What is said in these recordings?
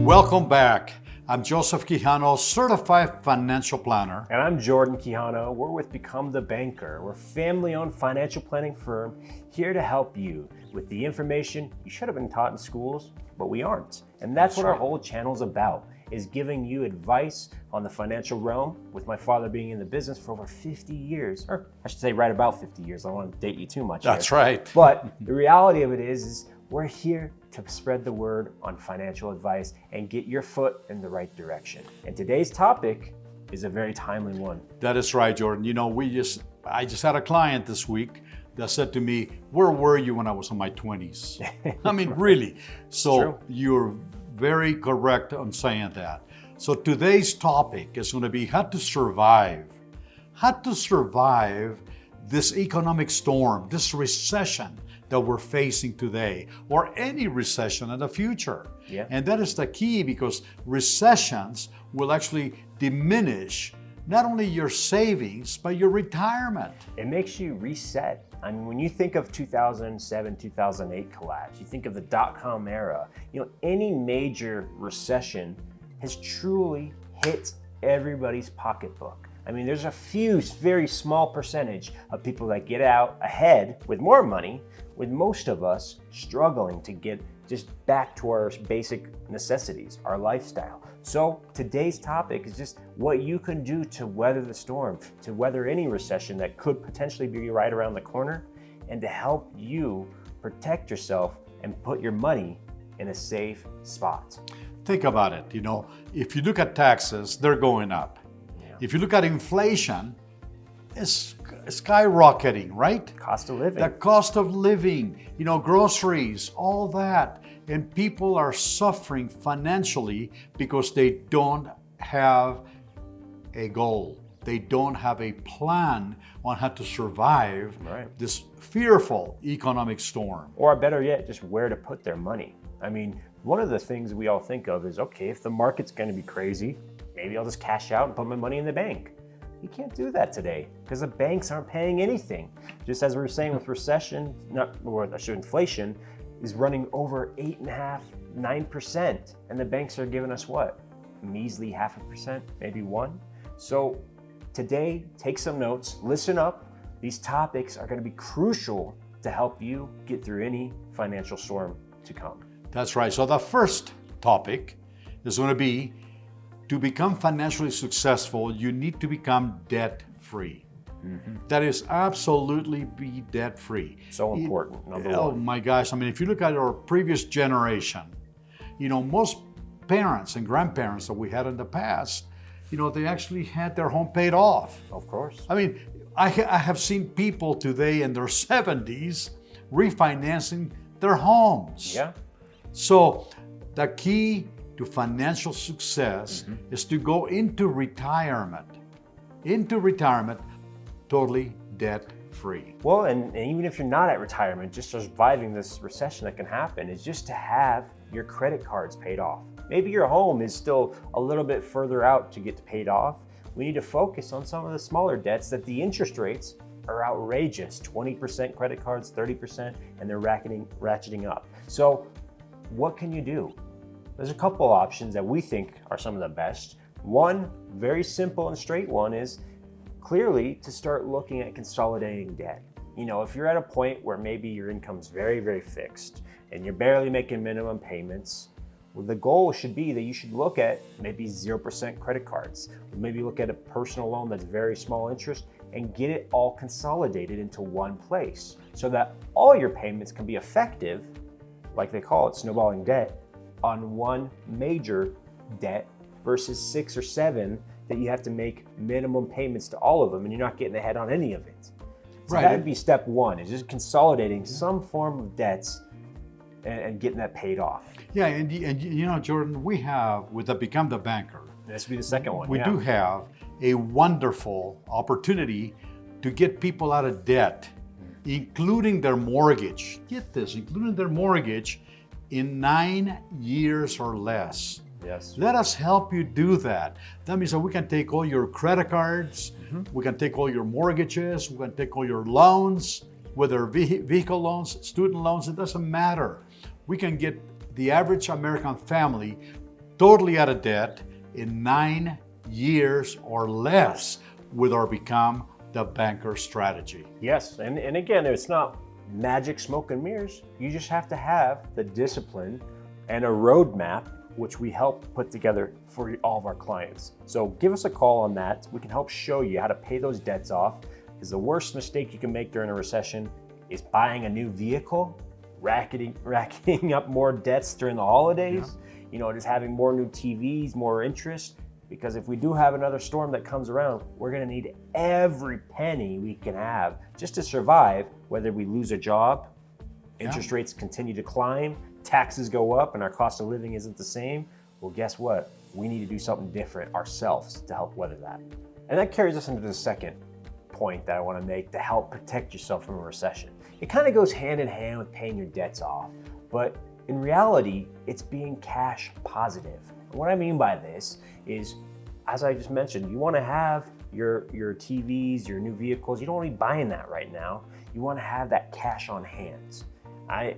Welcome back. I'm Joseph Quijano, Certified Financial Planner. And I'm Jordan Quijano. We're with Become the Banker. We're a family-owned financial planning firm here to help you with the information you should have been taught in schools, but we aren't. And that's what our whole channel's about, is giving you advice on the financial realm, with my father being in the business for over 50 years, or I should say right about 50 years. I don't want to date you too much. That's right. But the reality of it is we're here to spread the word on financial advice and get your foot in the right direction. And today's topic is a very timely one. That is right, Jordan. You know, I just had a client this week that said to me, where were you when I was in my 20s? I mean, really. So you're very correct on saying that. So today's topic is going to be how to survive this economic storm, this recession that we're facing today, or any recession in the future. Yeah. And that is the key, because recessions will actually diminish not only your savings, but your retirement. It makes you reset. I mean, when you think of 2007, 2008 collapse, you think of the dot-com era, any major recession has truly hit everybody's pocketbook. I mean, there's a few very small percentage of people that get out ahead with more money, with most of us struggling to get just back to our basic necessities, our lifestyle. So today's topic is just what you can do to weather the storm, to weather any recession that could potentially be right around the corner, and to help you protect yourself and put your money in a safe spot. Think about it. If you look at taxes, they're going up. If you look at inflation, it's skyrocketing, right? Cost of living. The cost of living, groceries, all that. And people are suffering financially because they don't have a goal. They don't have a plan on how to survive this fearful economic storm. Or better yet, just where to put their money. I mean, one of the things we all think of is, okay, if the market's going to be crazy, maybe I'll just cash out and put my money in the bank. You can't do that today because the banks aren't paying anything. Just as we were saying with recession, inflation is running over 8.5%, 9%. And the banks are giving us what? A measly 0.5%, maybe 1%. So today, take some notes, listen up. These topics are going to be crucial to help you get through any financial storm to come. That's right. So the first topic is going to be, to become financially successful, you need to become debt-free. That is absolutely be debt-free. So important, number one. Oh my gosh, if you look at our previous generation, most parents and grandparents that we had in the past, they actually had their home paid off. Of course. I have seen people today in their 70s refinancing their homes. Yeah. So the key to financial success is to go into retirement totally debt-free. Well, and even if you're not at retirement, just surviving this recession that can happen is just to have your credit cards paid off. Maybe your home is still a little bit further out to get paid off. We need to focus on some of the smaller debts that the interest rates are outrageous, 20% credit cards, 30%, and they're ratcheting up. So what can you do? There's a couple options that we think are some of the best. One, very simple and straight one, is clearly to start looking at consolidating debt. If you're at a point where maybe your income's very, very fixed and you're barely making minimum payments, well, the goal should be that you should look at maybe 0% credit cards. Maybe look at a personal loan that's very small interest and get it all consolidated into one place so that all your payments can be effective, like they call it, snowballing debt, on one major debt versus 6 or 7 that you have to make minimum payments to all of them, and you're not getting ahead on any of it. So that would be step one, is just consolidating some form of debts and getting that paid off. Yeah, and Jordan, we have, with the Become the Banker, this would be the second one. We do have a wonderful opportunity to get people out of debt, including their mortgage. Get this, including their mortgage in 9 years or less. Yes. Let us help you do that. That means that we can take all your credit cards, we can take all your mortgages, we can take all your loans, whether vehicle loans, student loans, it doesn't matter. We can get the average American family totally out of debt in 9 years or less with our Become the Banker strategy. Yes, and again, it's not magic smoke and mirrors. You just have to have the discipline and a roadmap, which we help put together for all of our clients. So give us a call on that. We can help show you how to pay those debts off, because the worst mistake you can make during a recession is buying a new vehicle, racking up more debts during the holidays, just having more new TVs, more interest. Because if we do have another storm that comes around, we're gonna need every penny we can have just to survive, whether we lose a job, interest rates continue to climb, taxes go up, and our cost of living isn't the same. Well, guess what? We need to do something different ourselves to help weather that. And that carries us into the second point that I wanna make to help protect yourself from a recession. It kind of goes hand in hand with paying your debts off, but in reality, it's being cash positive. What I mean by this is, as I just mentioned, you want to have your TVs, your new vehicles. You don't want to be buying that right now. You want to have that cash on hand. I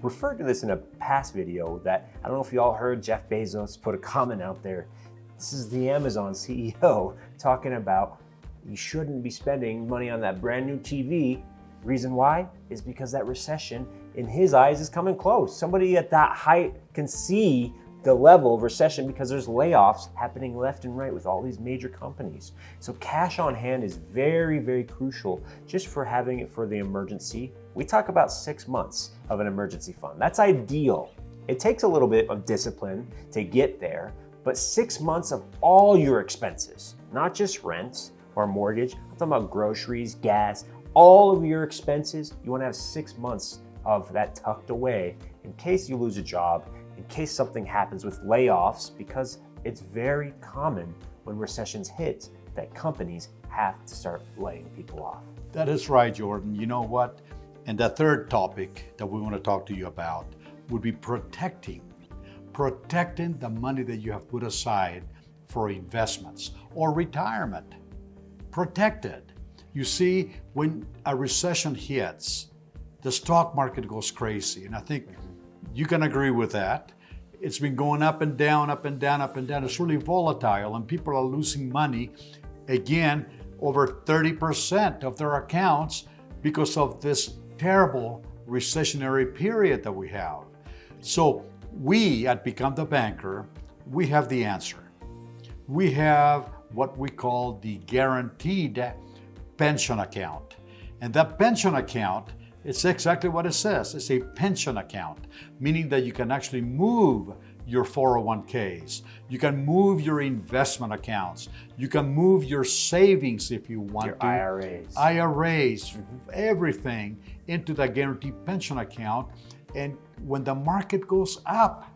referred to this in a past video that, I don't know if you all heard Jeff Bezos put a comment out there. This is the Amazon CEO talking about you shouldn't be spending money on that brand new TV. Reason why is because that recession, in his eyes, is coming close. Somebody at that height can see the level of recession because there's layoffs happening left and right with all these major companies. So cash on hand is very, very crucial just for having it for the emergency. We talk about 6 months of an emergency fund. That's ideal. It takes a little bit of discipline to get there, but 6 months of all your expenses, not just rent or mortgage. I'm talking about groceries, gas, all of your expenses. You want to have 6 months of that tucked away in case you lose a job, in case something happens with layoffs, because it's very common when recessions hit that companies have to start laying people off. That is right, Jordan. You know what? And the third topic that we want to talk to you about would be protecting the money that you have put aside for investments or retirement. Protect it. You see, when a recession hits, the stock market goes crazy. And I think you can agree with that. It's been going up and down, up and down, up and down. It's really volatile, and people are losing money. Again, over 30% of their accounts because of this terrible recessionary period that we have. So we at Become the Banker, we have the answer. We have what we call the guaranteed pension account. And that pension account, it's exactly what it says. It's a pension account, meaning that you can actually move your 401ks. You can move your investment accounts. You can move your savings if you want your to. IRAs, everything into the guaranteed pension account. And when the market goes up,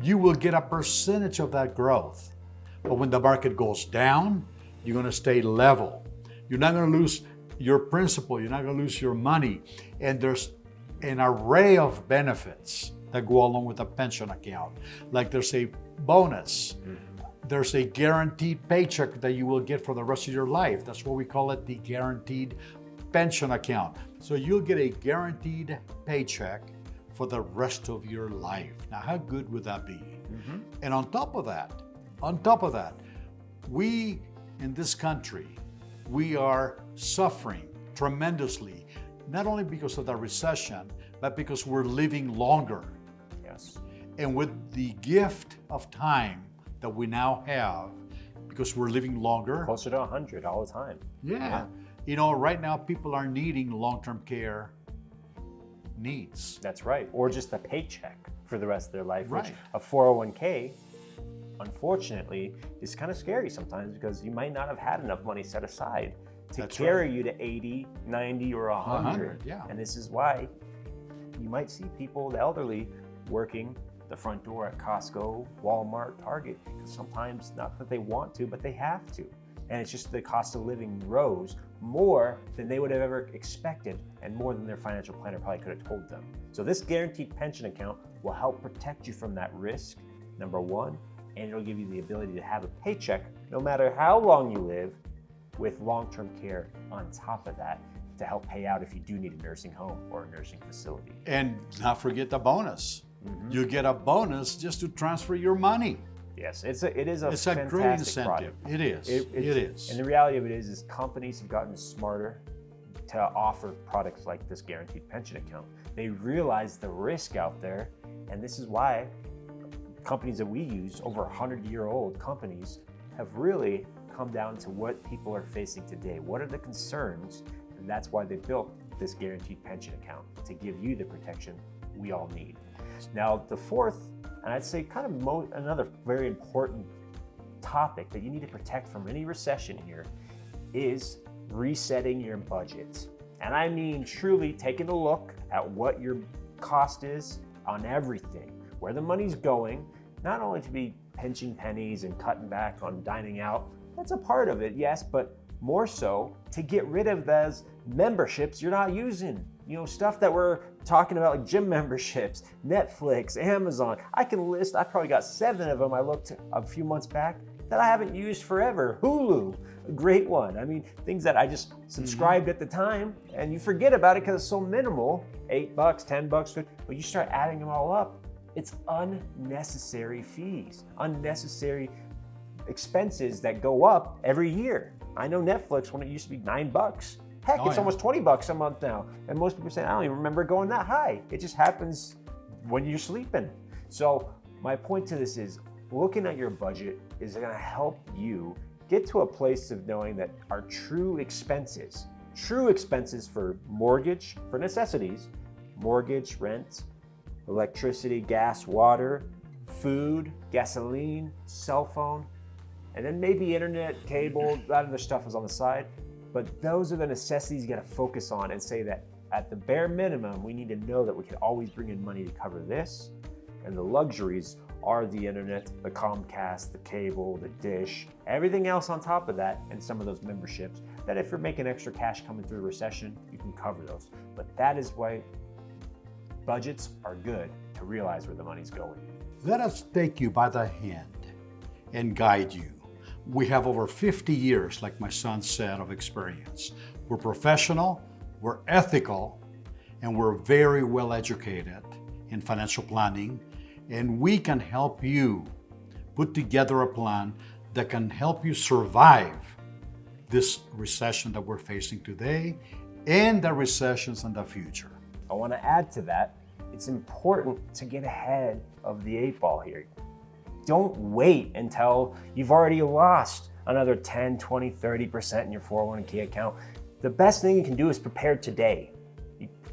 you will get a percentage of that growth. But when the market goes down, you're going to stay level. You're not going to lose your principal, you're not going to lose your money. And there's an array of benefits that go along with a pension account. Like there's a bonus, there's a guaranteed paycheck that you will get for the rest of your life. That's what we call it, the guaranteed pension account. So you'll get a guaranteed paycheck for the rest of your life. Now, how good would that be? And on top of that, we in this country, we are suffering tremendously, not only because of the recession, but because we're living longer. Yes. And with the gift of time that we now have, because we're living longer. Closer to 100 all the time. Yeah. You know, right now people are needing long-term care needs. That's right. Or just a paycheck for the rest of their life. Right. Which a 401k, unfortunately, is kind of scary sometimes because you might not have had enough money set aside to carry you to 80, 90, or 100. Yeah. And this is why you might see people, the elderly, working the front door at Costco, Walmart, Target, because sometimes not that they want to, but they have to. And it's just the cost of living rose more than they would have ever expected and more than their financial planner probably could have told them. So this guaranteed pension account will help protect you from that risk, number one, and it'll give you the ability to have a paycheck no matter how long you live, with long-term care on top of that to help pay out if you do need a nursing home or a nursing facility. And not forget the bonus. You get a bonus just to transfer your money. Yes, it's a It's a great incentive. product. It is. It is. And the reality of it is companies have gotten smarter to offer products like this guaranteed pension account. They realize the risk out there, and this is why companies that we use, over 100-year-old companies, have really come down to what people are facing today. What are the concerns? And that's why they built this guaranteed pension account, to give you the protection we all need. Now, the fourth, and I'd say kind of another very important topic that you need to protect from any recession here, is resetting your budget. And I mean truly taking a look at what your cost is on everything, where the money's going, not only to be pinching pennies and cutting back on dining out, that's a part of it, yes, but more so to get rid of those memberships you're not using. You know, stuff that we're talking about, like gym memberships, Netflix, Amazon. I can list, I probably got 7 of them I looked a few months back that I haven't used forever. Hulu, a great one. I mean, things that I just subscribed at the time and you forget about it because it's so minimal, $8, $10, but you start adding them all up. It's unnecessary fees, unnecessary expenses that go up every year. I know Netflix, when it used to be $9, heck, it's almost $20 a month now. And most people say, I don't even remember going that high. It just happens when you're sleeping. So my point to this is, looking at your budget is gonna help you get to a place of knowing that our true expenses for mortgage, for necessities, mortgage, rent, electricity, gas, water, food, gasoline, cell phone, and then maybe internet, cable, that other stuff is on the side. But those are the necessities you gotta focus on and say that at the bare minimum, we need to know that we can always bring in money to cover this. And the luxuries are the internet, the Comcast, the cable, the dish, everything else on top of that, and some of those memberships that if you're making extra cash coming through a recession, you can cover those. But that is why budgets are good, to realize where the money's going. Let us take you by the hand and guide you. We have over 50 years, like my son said, of experience. We're professional, we're ethical, and we're very well educated in financial planning, and we can help you put together a plan that can help you survive this recession that we're facing today and the recessions in the future. I want to add to that, it's important to get ahead of the 8 ball here. Don't wait until you've already lost another 10, 20, 30% in your 401k account. The best thing you can do is prepare today.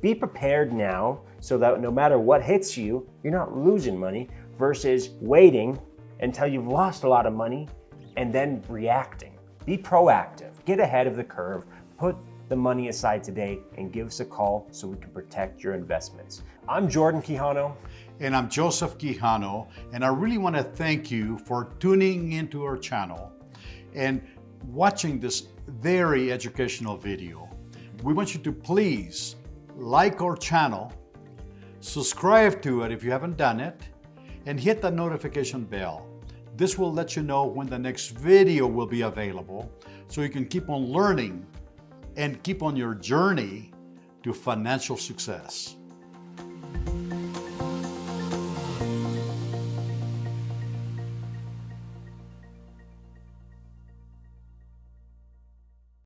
Be prepared now so that no matter what hits you, you're not losing money versus waiting until you've lost a lot of money and then reacting. Be proactive, get ahead of the curve, put the money aside today and give us a call so we can protect your investments. I'm Jordan Quijano. And I'm Joseph Quijano, and I really want to thank you for tuning into our channel and watching this very educational video. We want you to please like our channel, subscribe to it if you haven't done it, and hit the notification bell. This will let you know when the next video will be available so you can keep on learning and keep on your journey to financial success.